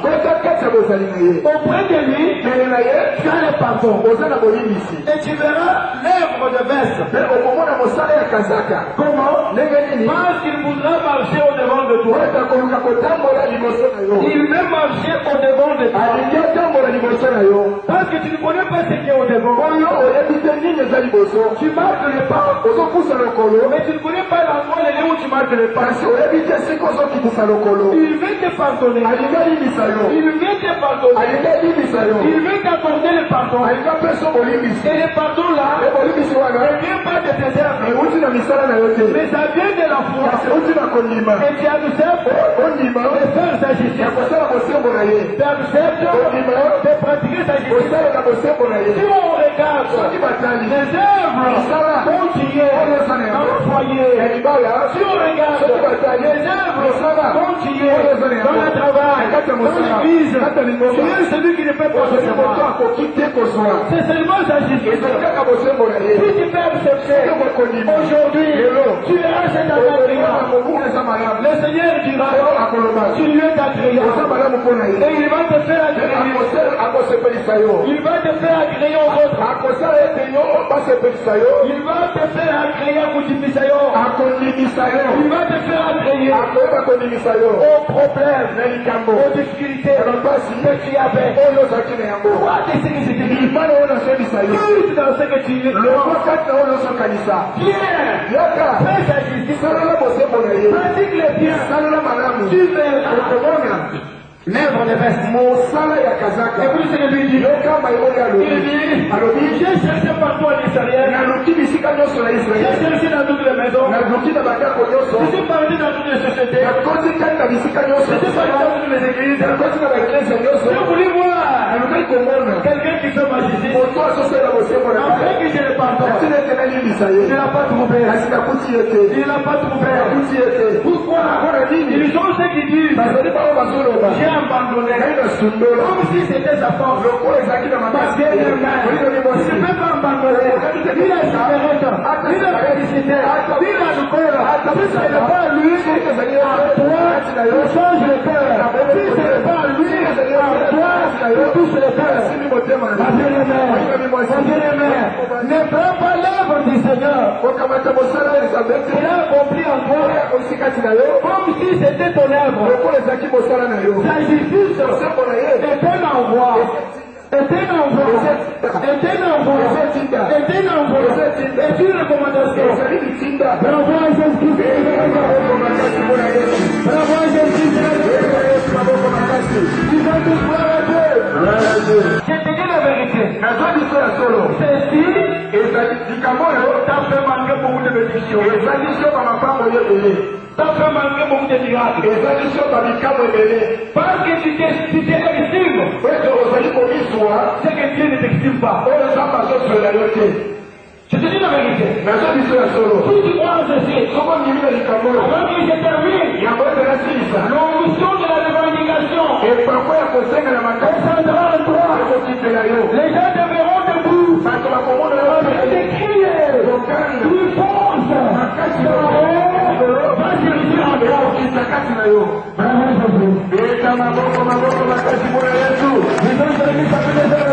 Auprès de lui, tu as le pardon. Et tu verras l'œuvre de Bess. Comment? Parce qu'il voudra marcher au devant de toi. Il veut marcher au devant de toi. Parce que tu ne connais pas ce qui est au devant. Tu marques le pas. Mais tu ne connais pas la où tu marques le pas. Il veut te pardonner. Il veut te pardonner. Il veut t'accorder le pardon. Et le pardon là ne vient pas de tes œuvres, mais ça vient de la foi. Et tu acceptes de faire sa justice. Tu acceptes de pratiquer sa justice. Si on regarde les œuvres continuées dans le foyer, si on regarde les œuvres continuées dans le travail, dans l'église, celui qui ne peut pas recevoir, c'est seulement sa justice. Si tu peux accepter aujourd'hui, tu verras cet agrément. Le Seigneur dira, tu lui es agréant. Et il va te faire agréer. Il va te faire agréer aux autres. Il va te faire agréer à Koudimisayo. Il va te faire agréer aux problèmes, aux difficultés que tu avais. Pourquoi qu'est-ce que c'était dit? Juste dans ce que tu es. Viens, fais ta justice. Pratique les biens. Tu verras. L'œuvre de Bess. Et puis c'est lui dit. Il dit, j'ai cherché partout en Israël. J'ai cherché dans toutes les maisons. Je suis parti dans toutes les sociétés. Je suis parti dans toutes les églises. Je voulais voir quelqu'un qui fait ma justice. Après que je le pardonne, il ne l'a pas trouvé. Il ne l'a pas trouvé. Pourquoi? Ils ont ce qu'ils disent. J'ai abandonné. Comme si c'était sa force. Parce que il ne peut pas abandonner. Il a cigarette, il a félicité, il a le cœur. Si ce n'est pas lui, à toi, tu changes le cœur. Si ce n'est pas lui, à toi, tu touches le cœur. Ne prends pas l'œuvre du Seigneur. Il a accompli en toi comme si c'était ton œuvre. La justice est un envoi. Est une recommandation. Bravo à Jésus-Christ. Bravo à Jésus-Christ. Je te dis la vérité. Ceci t'a fait manquer beaucoup de bénédictions. T'as fait manquer beaucoup de miracles. Parce que tu t'estimes. C'est que Dieu ne t'estime pas. Je te dis la vérité. Si tu crois en ceci, avant que je termine, l'onction de la revendication descendra en toi. Les gens te verront debout. Et te crier. Plus force. Va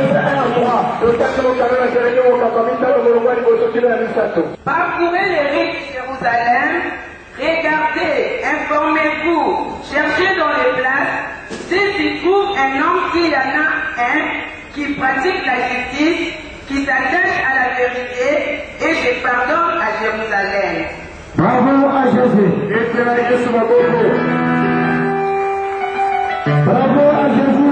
chercher en toi. Bravo Jésus. Parcourez les rues de Jérusalem, regardez, informez-vous, cherchez dans les places, s'il s'y trouve un homme, s'il y en a un, qui pratique la justice, qui s'attache à la vérité et je pardonne à Jérusalem. Bravo à Jésus. Bravo à Jésus.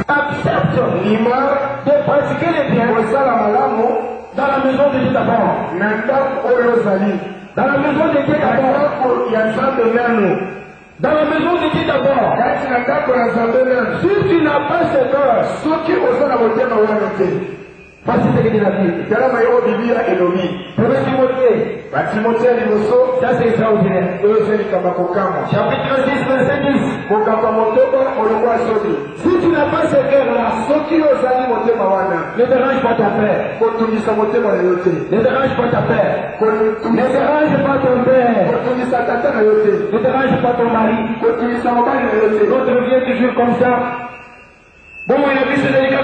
Accepte de pratiquer les biens Dans la maison de Dieu d'abord. Dans la maison de Dieu d'abord. Si tu n'as pas ce cœur, voici ce que dit la Bible. Timothée, ça c'est extraordinaire. Chapitre 6, verset 10. Si tu n'as pas ce cœur-là, ne dérange pas ton père. Ne dérange pas ta père. Ne dérange pas ton père. Ne dérange pas ton mari. L'autre vient toujours comme ça. Bon, il a vu ce délicat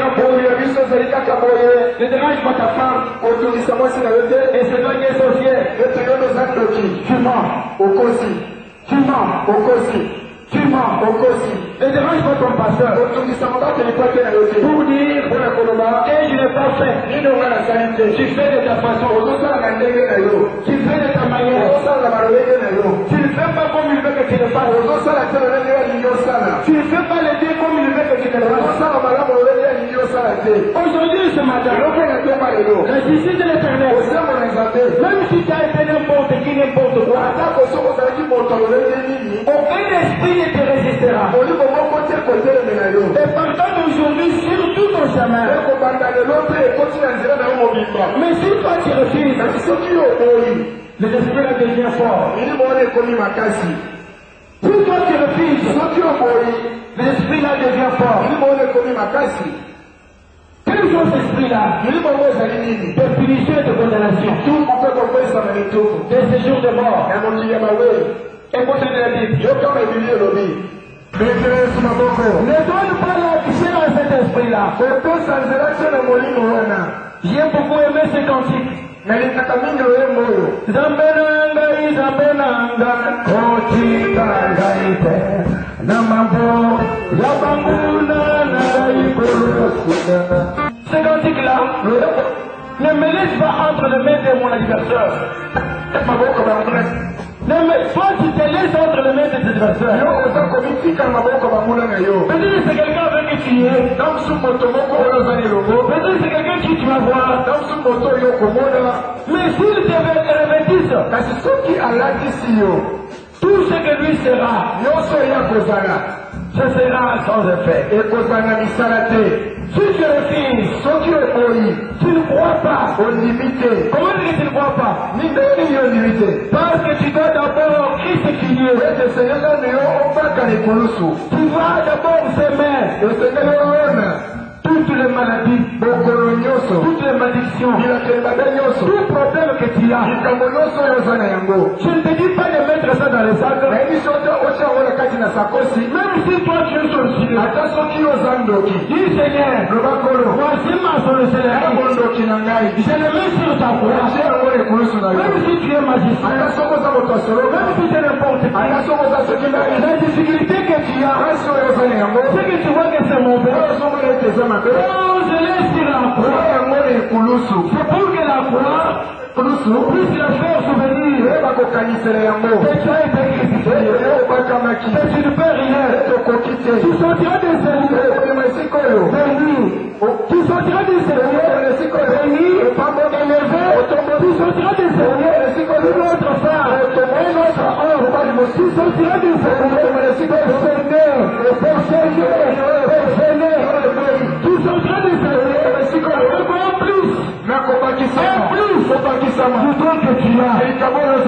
ne dérange pas ta femme. Et c'est toi qui es sorcière. Tu mens. Tu mens. Tu mens. Ne dérange pas ton pasteur. Pour dire, et je n'ai pas fait. Tu fais de ta façon. Tu fais de ta manière. Tu ne fais pas comme il veut que tu le fasses. Tu ne fais pas les deux comme il veut que tu le fasses. Aujourd'hui, ce matin, la justice de l'éternel, même si tu as été n'importe qui, n'importe quoi, aucun esprit ne te résistera. Et partant d'aujourd'hui, sur tout ton chemin, mais si toi tu refuses, l'esprit devient fort. Si toi tu refuses, l'esprit là devient fort. Quels sont ces esprits-là? De punition et de condamnation. Des séjours de mort. Écoutez la Bible. Ne donne pas l'accès à cet esprit-là. J'ai beaucoup aimé ce cantique. Ce cantique-là ne me laisse pas entre les mains de mon adversaire. Toi, tu te laisses entre les mains de tes adversaires. Peut-être c'est quelqu'un avec qui tu es. Peut-être c'est quelqu'un qui tu vas voir. Mais s'il te revêtisse, tout ce que lui sera, ce sera sans effet. Si tu refuses, tu ne crois pas. Comment est-ce que tu ne crois pas? Parce que tu dois d'abord Christ qui est. Tu vas d'abord s'aimer. Toutes les maladies, toutes les malédictions, tout problème que tu as. Je ne te dis pas de mettre ça dans les sacs. Même si toi tu es sorcier, dis Seigneur, voici ma solution. Je le mets sur ta croix. Même si tu es magicien, même si c'est n'importe quoi, la difficulté que tu as, c'est que tu vois que c'est mon père. Oh, je laisse sur la croix. C'est pour que la croix puisse la faire souvenir que tu as été crucifié. Que tu ne peux rien. Tu sortiras des Seigneur béni. Tu sortiras des Seigneur béni, élevé. Tu sortiras des Seigneur une autre femme, un autre homme. Tu sortiras des Seigneur tu sortiras des Seigneur encore plus. Du don que tu as,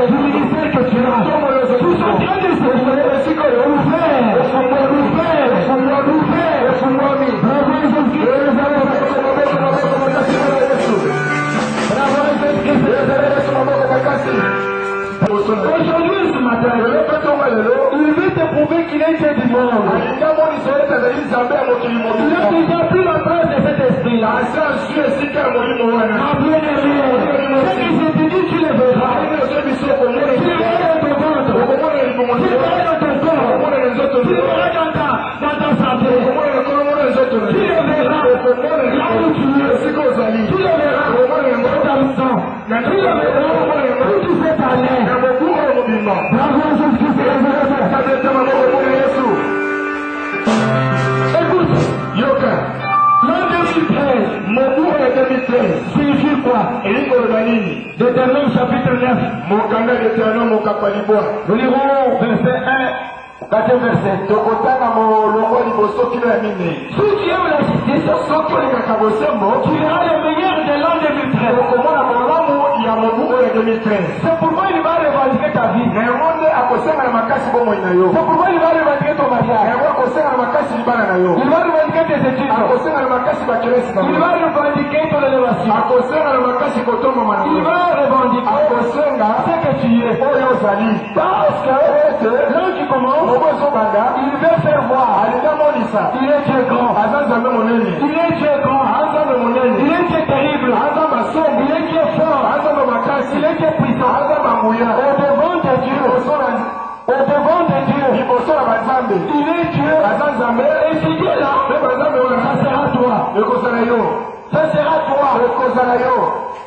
du ministère que tu as, tu sortiras des Seigneur aujourd'hui, ce matin, il veut te prouver qu'il est Dieu du monde. Il a déjà pris la place de cet esprit-là. Ce que je te dis, tu le verras. Tu le verras dans ton ventre. Tu le verras dans ton corps. Tu le verras dans ta santé. Tu le verras là où tu es. Tu le verras dans ta maison. Tu le verras où tu fais ta l'air. Bravo Jésus-Christ. Écoute, l'an 2013 signifie quoi? De Deutéronome chapitre 9. Mokanda Deutéronome Mokapalibwa. Nous lirons verset 1, 4 verset. Tokotana molongo liboso kilo ya mine. Si tu aimes la justice, Soki olingaka bosembo, tu verras le meilleur de l'an 2013. okomona molamu ya mobu oyo 2013. C'est pourquoi il va revendiquer ta vie. Na yango nde akosenga na makasi bomoi na yo. C'est pourquoi il va revendiquer ton Na mariage. yango akosenga na makasi libana na yo. Il va revendiquer tes études. Akosenga na makasi bakelesi na Il yo. va revendiquer ton élévation. Akosenga na makasi kotombama na Il yo. va revendiquer Akosenga ce que tu es. oyo ozali. Parce que là tu commences, Mobo ezobanda il veut faire voir. alinga monisa Il est Dieu grand. aza nzambe monene. Il est Dieu grand. Nzambe monene. Il est Dieu terrible. aza masombo. Il est Dieu fort. Nzambe makasi. Il est Dieu puissant. aza banguya. Au devant de Dieu. Au devant de Dieu. liboso na banzambe Il est Dieu. aza nzambe. Et ce Dieu-là, mpe banzambe ça wana sera toi. ekozala yo. Ça sera toi. ekozala yo.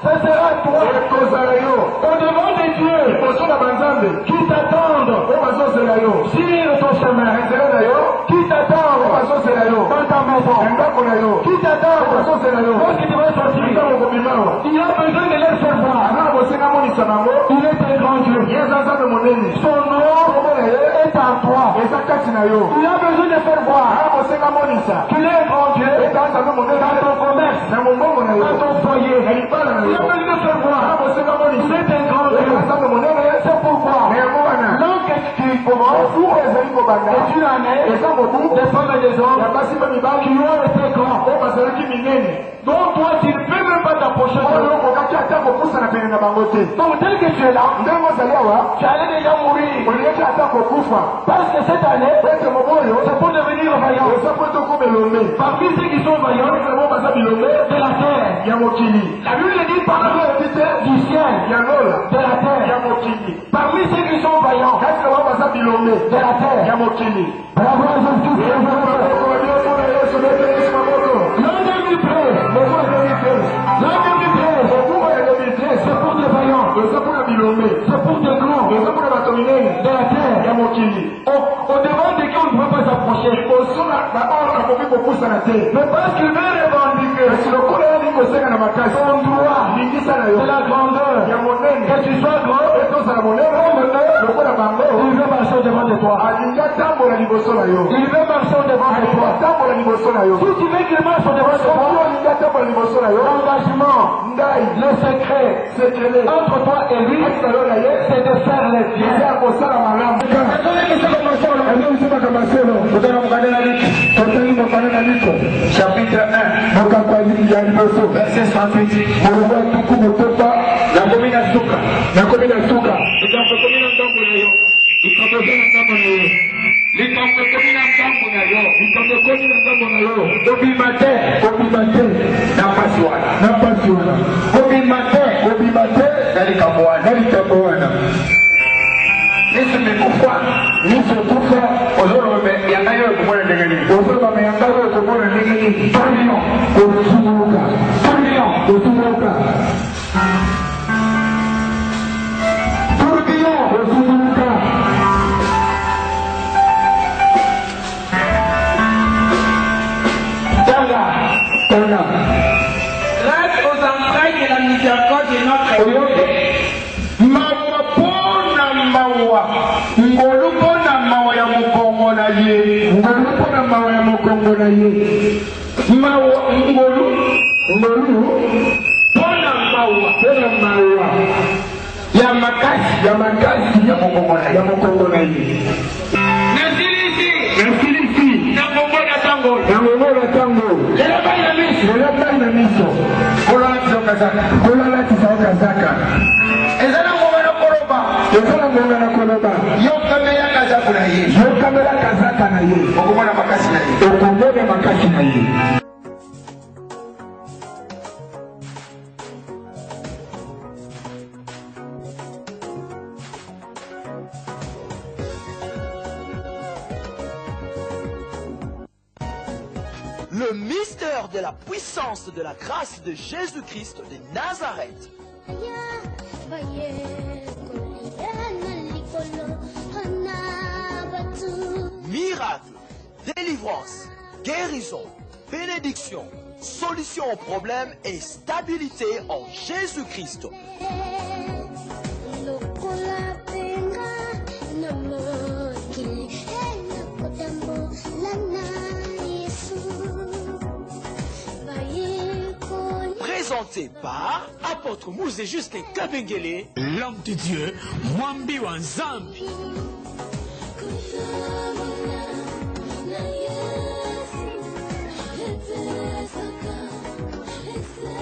Ça sera toi. ekozala yo. Au devant de Dieu. liboso na banzambe Qui t'attendent oyo bazozela yo. sur ton chemin. nzela na yo Qui oyo t'attendent bazozela yo. dans ta maison. na ndako na yo Qui oyo t'attendent bazozela yo. lorsque tu vas sortir. ntango kobimawa Il a besoin de leur faire voir. aza na bosenga monisa bango. Il est un grand Dieu. ye eza nzambe monene. Son nom kombo na ye est en toi. eza kati na yo. Il a besoin de faire voir aza bosenga monisa qu'il est un grand Dieu eza nzambe monene dans ton commerce, na mombongo na yo. dans ton foyer. na libala na Il a yo. besoin de faire voir aza bosenga qu'il monisa est un grand Dieu. eza nzambe monene. C'est pourquoi na yango wana lorsque tu commences mobu oyo ezali kobanda et tu en es eza mobu des femmes et des hommes ya basi mpe mibali qui ont été grands. oyo bazalaki minene. Donc toi tu ne peux même pas t'approcher oyo d'eux. okokaki ata kopusana pene na bango te. Donc tel que tu es là, ndenge ozali awa tu allais déjà mourir. olingaki ata kokufa. Parce que cette année, ete mobu oyo c'est pour devenir vaillant. eza po ete okoma elombe. Parmi ceux qui sont vaillants ete mo baza bilombe de la terre, ya mokili. la Bible dit parmi ebi te du ciel, ya lola de la terre. ya mokili. Parmi ceux qui sont vaillants kasi na mo baza bilombe de la terre. ya mokili. Bravo à Jésus. L'an 2013, mobu ya 2013 l'an 2013, mobu oyo ya 2013 c'est pour des vaillants, eza mpona bilombe c'est pour des grands eza mpona bato minene de la terre. ya mokili. Au devant de qui on ne peut pas s'approcher. liboso na baoyo akoki kopusana te. Mais parce qu'il veut revendiquer kasi lokola yalingi kosenga na makasi son droit lingisa na yo de la grandeur, ya monene que tu sois grand, ete ozala monene lokola bango il veut marcher au devant de toi. alingi atambola liboso na yo. Il veut marcher au devant de alingi toi. atambola liboso na yo. Si tu veux qu'il marche au devant de soki toi, olingi atambola liboso na yo l'engagement, ndai le secret sekele entre toi et lui, kati na yo na ye c'est de faire les eza biens. ya kosala malamu. ezobisemaka maselo Kutana mkande na liko. totali mokanda na liko Chapitre 1, mokambo ya liboso verset 108. molongo ya tuku motopa Nakomi na suka. nakomi na suka Likambo komi na ngambo na yo. Likambo eza na ngambo na yo. Likambo komi na ngambo na yo. likambo ekomi na ngambo na yo Kobima te. kobima te Na pasi wana. na pasi wana Kobima te. kobima te Na likambo wana. na likambo wana Yesu mekufa. miso kufa Ozolobe yanga yo kumona ndenge nini. ozobama yanga oyo komona ndenge nini Tourbillon. kosumuka Tourbillon. kosumuka Tourbillon. kosumuka Tanga. tanga Grâce aux entrailles de la miséricorde de notre Dieu, Oyoke. Mawa pona mawa. Ngolu pona mawa ya mukongo na ye. ngolu mpona mawa ya mokongo na ye Mawa ngolu. ngolu Pona mawa. mpona mawa Ya makasi. ya makasi Ya mukongo na ya ye. mokongo na ye Nasilisi. nasilisi Na kongo na tango. yangongola ntango Lelo bali na misi. lelo bai na miso Kolona tizoka zaka. kolalatisa okazaka Ezana ngoma na koroba. ezala ngonga na koloba Yo kamera kazaku na ye. yokamela kazaka na ye Okomona makasi na ye. okomona makasi na ye Le mystère de la puissance de la grâce de Jésus-Christ de Nazareth. Miracle, délivrance, guérison, bénédiction, solution au problème et stabilité en Jésus-Christ. Présenté par apôtre Mouzé Justin Kabengele, l'homme de Dieu, Mwambi Wanzambi.